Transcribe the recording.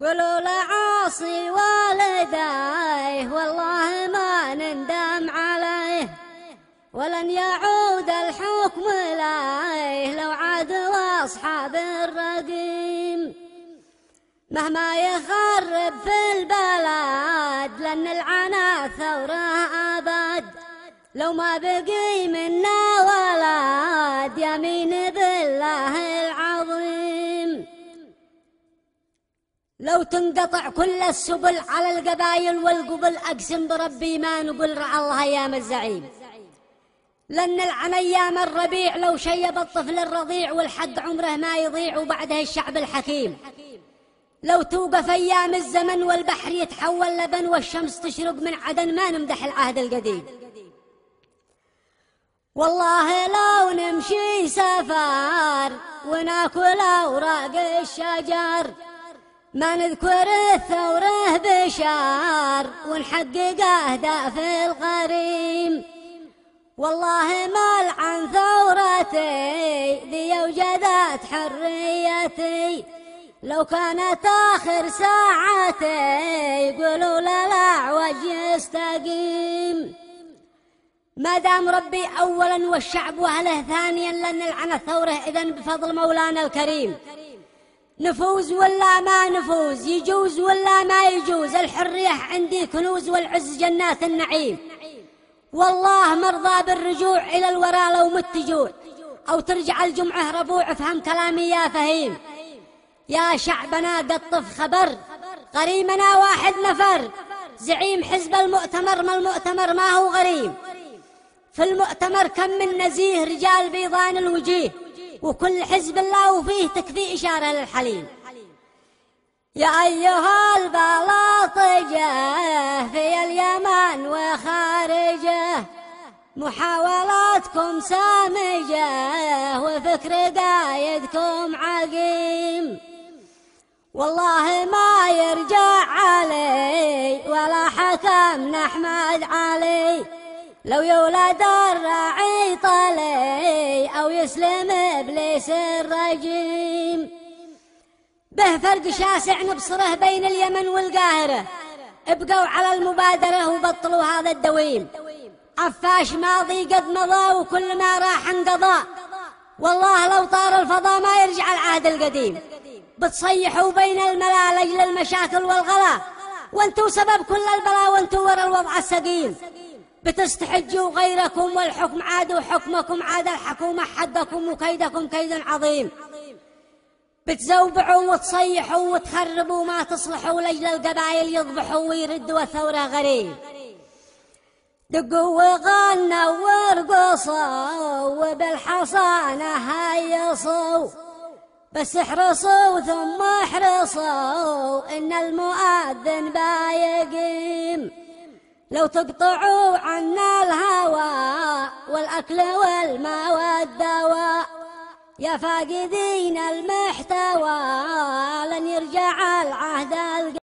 قولوا لعاصي والديه والله ما نندم عليه، ولن يعود الحكم إليه لو عادوا أصحاب الرقيم. مهما يخرب في البلد لن العنا ثورة أبد، لو ما بقي منا ولد يمين بالله العظيم. لو تنقطع كل السبل على القبايل والقبل أقسم بربي ما نقول رعى الله أيام الزعيم. لن العن أيام الربيع لو شيب الطفل الرضيع والحق عمره ما يضيع وبعده الشعب الحكيم. لو توقف أيام الزمن والبحر يتحول لبن والشمس تشرق من عدن ما نمدح العهد القديم. والله لو نمشي سفر وناكل أوراق الشجر ما نذكر الثورة بشار ونحقق أهداف الغريم. والله ما لعن ثورتي ذي وجدت حريتي، لو كانت آخر ساعتي يقولوا للأعوج يستقيم. ما دام ربي أولا والشعب وأهله ثانيا لن نلعن الثورة إذن بفضل مولانا الكريم. نفوز ولا ما نفوز، يجوز ولا ما يجوز، الحرية عندي كنوز والعز جنات النعيم. والله مرضى بالرجوع إلى الوراء لو مت جوع، أو ترجع الجمعة ربوع افهم كلامي يا فهيم. يا شعبنا قطف خبر غريمنا واحد نفر، زعيم حزب المؤتمر ما المؤتمر ما هو غريم. في المؤتمر كم من نزيه رجال بيضان الوجيه، وكل حزب الله وفيه تكفي إشارة للحليم. يا أيها البلاطجة في اليمن وخارجه محاولاتكم سامجة وفكر قايدكم عقيم. والله ما يرجع علي ولا حكم أحمد علي، لو يولد الراعي طلي أو يسلم إبليس الرجيم. به فرق شاسع نبصره بين اليمن والقاهرة، ابقوا على المبادرة وبطلوا هذا الدويم. عفاش ماضي قد مضى وكل ما راح انقضى، والله لو طار الفضاء ما يرجع العهد القديم. بتصيحوا بين الملا لأجل المشاكل والغلا، وانتوا سبب كل البلاء وانتوا ورا الوضع السقيم. بتستحجوا غيركم والحكم عاد وحكمكم عاد، الحكومة حقكم وكيدكم كيد عظيم. بتزوبعوا وتصيحوا وتخربوا ما تصلحوا لأجل القبائل يضبحوا ويردوا الثورة غريب. دقوا وغنوا وارقصوا وبالحصانة هيصوا، بس احرصوا ثم احرصوا إن المؤذن بايقيم. لو تقطعوا عنا الهوى والأكل والماء والدواء يا فاقدين المحتوى لن يرجع العهد